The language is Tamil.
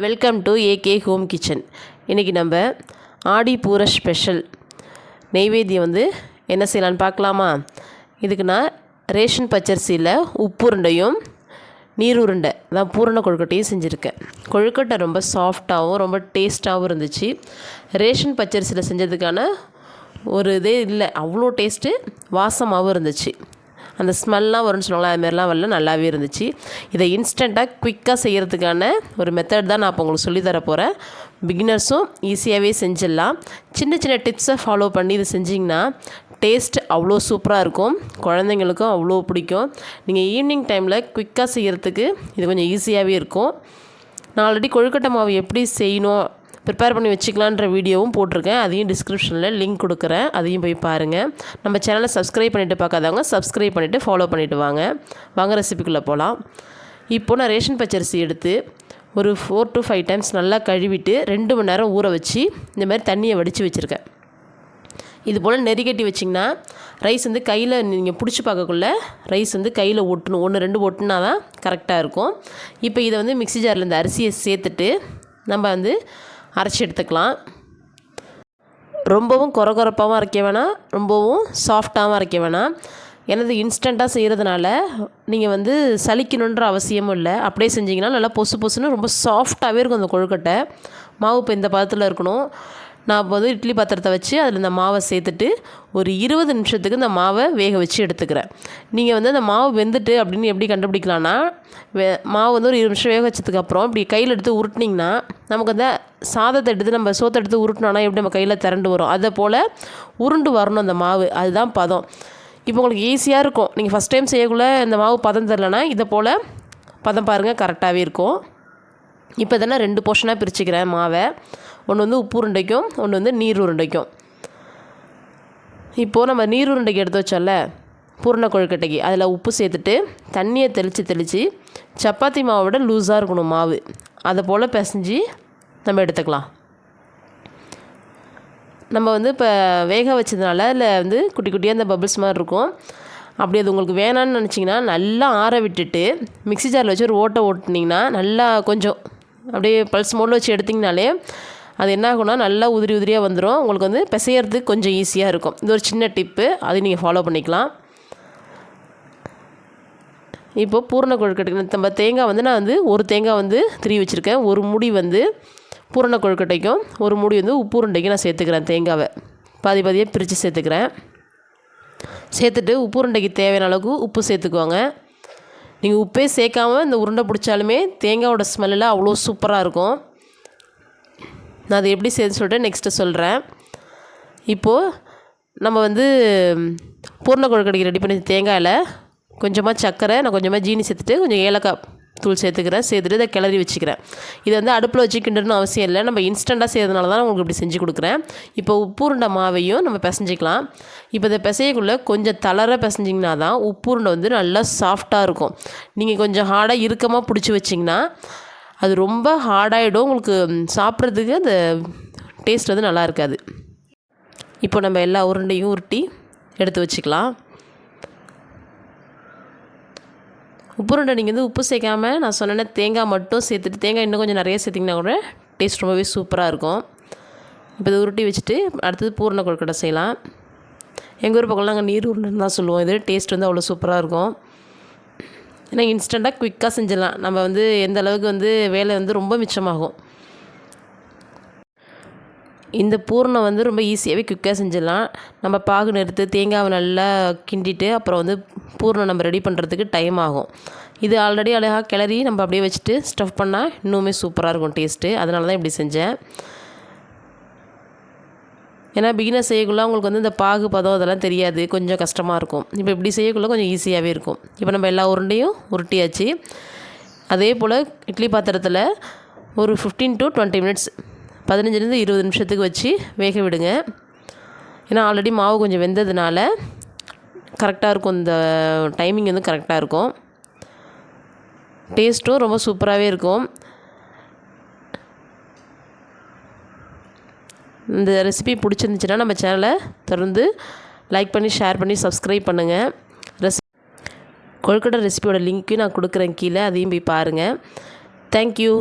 Welcome to AK home kitchen. இன்றைக்கி நம்ம ஆடி பூர ஸ்பெஷல் நெய்வேத்தியம் என்ன செய்யலான்னு பார்க்கலாமா? இதுக்கு நான் ரேஷன் பச்சரிசியில் உப்புருண்டையும் நீர் உருண்டை தான் பூரண கொழுக்கட்டையும் செஞ்சுருக்கேன். கொழுக்கட்டை ரொம்ப சாஃப்டாகவும் ரொம்ப டேஸ்ட்டாகவும் இருந்துச்சு. ரேஷன் பச்சரிசியில் செஞ்சதுக்கான ஒரு இதே இல்லை, அவ்வளோ டேஸ்ட்டு, வாசமாகவும் இருந்துச்சு. அந்த ஸ்மெல்லாம் வரும்னு சொல்லுவாங்களா, அதுமாரிலாம் வரல, நல்லாவே இருந்துச்சு. இதை இன்ஸ்டண்ட்டாக குயிக்காக செய்கிறதுக்கான ஒரு மெத்தட் தான் நான் இப்போ உங்களுக்கு சொல்லித்தர போகிறேன். பிகினர்ஸும் ஈஸியாகவே செஞ்சிடலாம். சின்ன சின்ன டிப்ஸை ஃபாலோ பண்ணி இது செஞ்சிங்கன்னா டேஸ்ட் அவ்வளோ சூப்பராக இருக்கும். குழந்தைங்களுக்கும் அவ்வளோ பிடிக்கும். நீங்கள் ஈவினிங் டைமில் குயிக்காக செய்கிறதுக்கு இது கொஞ்சம் ஈஸியாகவே இருக்கும். நான் ஆல்ரெடி கொழுக்கட்டை மாவு எப்படி செய்யணும், ப்ரிப்பேர் பண்ணி வச்சுக்கலான்ற வீடியோவும் போட்டிருக்கேன். அதையும் டிஸ்கிரிப்ஷனில் லிங்க் கொடுக்குறேன், அதையும் போய் பாருங்கள். நம்ம சேனலை சப்ஸ்கிரைப் பண்ணிவிட்டு பார்க்காதவங்க சப்ஸ்கிரைப் பண்ணிவிட்டு ஃபாலோ பண்ணிவிட்டு வாங்க ரெசிபிக்குள்ளே போகலாம். இப்போது நான் ரேஷன் பச்சரிசி எடுத்து ஒரு 4 to 5 டைம்ஸ் நல்லா கழுவிட்டு 2 மணி நேரம் ஊற வச்சு இந்த மாதிரி தண்ணியை வடித்து வச்சுருக்கேன். இது போல் நெறிக்கட்டி வச்சிங்கன்னா ரைஸ் கையில் நீங்கள் பிடிச்சி பார்க்கக்குள்ள ரைஸ் கையில் ஒட்டணும், 1-2 ஒட்டினா தான் கரெக்டாக இருக்கும். இப்போ இதை மிக்ஸி ஜாரில் இந்த அரிசியை சேர்த்துட்டு நம்ம அரைச்சி எடுத்துக்கலாம். ரொம்பவும் கொரகொரப்பாகவும் அரைக்க வேணாம், ரொம்பவும் சாஃப்டாகவும் அரைக்க வேணாம். எனது இன்ஸ்டண்ட்டாக செய்கிறதுனால நீங்கள் சலிக்கணுன்ற அவசியமும் இல்லை. அப்படியே செஞ்சிங்கன்னா நல்லா பொசு பொசுன்னு ரொம்ப சாஃப்டாகவே இருக்கும் அந்த கொழுக்கட்டை. மாவு இப்போ இந்த பதத்தில் இருக்கணும். நான் இப்போ இட்லி பாத்திரத்தை வச்சு அதில் இந்த மாவை சேர்த்துட்டு ஒரு 20 நிமிஷத்துக்கு இந்த மாவை வேக வச்சு எடுத்துக்கிறேன். நீங்கள் அந்த மாவு வெந்துட்டு அப்படின்னு எப்படி கண்டுபிடிக்கலான்னா, மாவு ஒரு 20 நிமிஷம் வேக வச்சதுக்கப்புறம் இப்படி கையில் எடுத்து உருட்டினிங்கன்னா நமக்கு அந்த சாதத்தை எடுத்து நம்ம சோத்தை எடுத்து உருட்டினோன்னா எப்படி நம்ம கையில் திரண்டு வரும், அதை போல் உருண்டு வரணும் அந்த மாவு. அதுதான் பதம். இப்போ உங்களுக்கு ஈஸியாக இருக்கும். நீங்கள் ஃபஸ்ட் டைம் செய்யக்குள்ளே இந்த மாவு பதம் தரலைன்னா இதை போல் பதம் பாருங்கள், கரெக்டாகவே இருக்கும். இப்போ இதெல்லாம் 2 போர்ஷனாக பிரிச்சுக்கிறேன் மாவை. ஒன்று உப்பு உருண்டைக்கும், ஒன்று நீர் உருண்டைக்கும். இப்போது நம்ம நீர் உருண்டைக்கு எடுத்து வச்சோம்ல பூரண கொழுக்கட்டைக்கு, அதில் உப்பு சேர்த்துட்டு தண்ணியை தெளித்து சப்பாத்தி மாவோட லூஸாக இருக்கணும் மாவு, அதை போல் பிசைஞ்சு நம்ம எடுத்துக்கலாம். நம்ம இப்போ வேக வச்சதுனால அதில் குட்டி குட்டியாக அந்த பபிள்ஸ் மாதிரி இருக்கும். அப்படி அது உங்களுக்கு வேணான்னு நினச்சிங்கன்னா நல்லா ஆற விட்டுட்டு மிக்ஸி ஜாரில் வச்சு ஒரு ஓட்டினீங்கன்னா நல்லா கொஞ்சம் அப்படியே பல்ஸ் மோடில் வச்சு எடுத்திங்கனாலே அது என்ன ஆகும்னா நல்லா உதிரி உதிரியாக வந்துடும். உங்களுக்கு பிசையறதுக்கு கொஞ்சம் ஈஸியாக இருக்கும். இது ஒரு சின்ன டிப்பு, அதை நீங்கள் ஃபாலோ பண்ணிக்கலாம். இப்போது பூரண கொழுக்கட்டைக்கு நம்ம தேங்காய் நான் ஒரு தேங்காய் திருவி வச்சுருக்கேன். ஒரு மூடி பூரண கொழுக்கட்டைக்கும், ஒரு மூடி உப்பு உருண்டைக்கும் நான் சேர்த்துக்கிறேன். தேங்காவை பாதி பாதியாக பிரித்து சேர்த்துக்கிறேன். சேர்த்துட்டு உப்பு உருண்டைக்கு தேவையான அளவுக்கு உப்பு சேர்த்துக்குவாங்க. நீங்கள் உப்பே சேர்க்காமல் இந்த உருண்டை பிடிச்சாலுமே தேங்காயோட ஸ்மெல்லில் அவ்வளோ சூப்பராக இருக்கும். நான் அதை எப்படி செய்து சொல்லிட்டு நெக்ஸ்ட்டு சொல்கிறேன். இப்போது நம்ம பூரண கொழுக்கட்டைக்கு ரெடி பண்ணி தேங்காயில் கொஞ்சமாக சர்க்கரை, நான் கொஞ்சமாக ஜீனி சேர்த்துட்டு கொஞ்சம் ஏலக்காய் தூள் சேர்த்துக்கிறேன். சேர்த்துட்டு இதை கிளறி வச்சுக்கிறேன். இதை அடுப்பில் வச்சு கிண்டணும்னு அவசியம் இல்லை, நம்ம இன்ஸ்டண்ட்டாக செய்யறதுனால தான் உங்களுக்கு இப்படி செஞ்சு கொடுக்குறேன். இப்போ உப்புருண்டை மாவையும் நம்ம பிசைஞ்சிக்கலாம். இப்போ இதை பிசையக்குள்ளே கொஞ்சம் தளர பிசைஞ்சிங்கன்னா தான் உப்புருண்டை நல்லா சாஃப்டாக இருக்கும். நீங்கள் கொஞ்சம் ஹார்டாக இறுக்கமாக பிடிச்சி வச்சிங்கன்னா அது ரொம்ப ஹார்டாகிடும். உங்களுக்கு சாப்பிட்றதுக்கு அந்த டேஸ்ட் நல்லா இருக்காது. இப்போ நம்ம எல்லா உருண்டையும் உருட்டி எடுத்து வச்சுக்கலாம். உப்புருண்டை நீங்கள் உப்பு சேர்க்காமல் நான் சொன்னேன்னா தேங்காய் மட்டும் சேர்த்துட்டு, தேங்காய் இன்னும் கொஞ்சம் நிறைய சேர்த்திங்கன்னா கூட டேஸ்ட் ரொம்பவே சூப்பராக இருக்கும். இப்போ இதை உருட்டி வச்சுட்டு அடுத்தது பூரண கொழுக்கட்டை செய்யலாம். எங்கள் ஊர் பக்கம்லாம் நாங்கள் நீர் உருண்டைன்னு தான் சொல்லுவோம். இது டேஸ்ட் அவ்வளோ சூப்பராக இருக்கும். ஏன்னா இன்ஸ்டண்ட்டாக குயிக்காக செஞ்சிடலாம். நம்ம எந்த அளவுக்கு வேலை ரொம்ப மிச்சமாகும். இந்த பூரணம் ரொம்ப ஈஸியாகவே குயிக்காக செஞ்சிடலாம். நம்ம பாகு நிறுத்து தேங்காவை நல்லா கிண்டிட்டு அப்புறம் பூரணம் நம்ம ரெடி பண்ணுறதுக்கு டைம் ஆகும். இது ஆல்ரெடி அழகாக கிளறி நம்ம அப்படியே வச்சுட்டு ஸ்டஃப் பண்ணால் இன்னுமே சூப்பராக இருக்கும் டேஸ்ட்டு. அதனால தான் இப்படி செஞ்சேன். ஏன்னா பிகினர் செய்யக்குள்ள உங்களுக்கு இந்த பாகு பதம் அதெல்லாம் தெரியாது, கொஞ்சம் கஷ்டமாக இருக்கும். இப்போ இப்படி செய்யக்குள்ள கொஞ்சம் ஈஸியாகவே இருக்கும். இப்போ நம்ம எல்லா உருண்டையும் உருட்டியாச்சு. அதே போல் இட்லி பாத்திரத்தில் ஒரு 15 to 20 மினிட்ஸ் 15-20 நிமிஷத்துக்கு வச்சு வேக விடுங்க. ஏன்னா ஆல்ரெடி மாவு கொஞ்சம் வெந்ததுனால கரெக்டாக இருக்கும். இந்த டைமிங் கரெக்டாக இருக்கும். டேஸ்ட்டும் ரொம்ப சூப்பராகவே இருக்கும். இந்த ரெசிபி பிடிச்சிருந்துச்சுன்னா நம்ம சேனலை தொடர்ந்து லைக் பண்ணி ஷேர் பண்ணி சப்ஸ்கிரைப் பண்ணுங்கள். கொழுக்கட்டை ரெசிபியோட லிங்க்கு நான் கொடுக்குறேன் கீழே, அதையும் போய் பாருங்கள். தேங்க்யூ.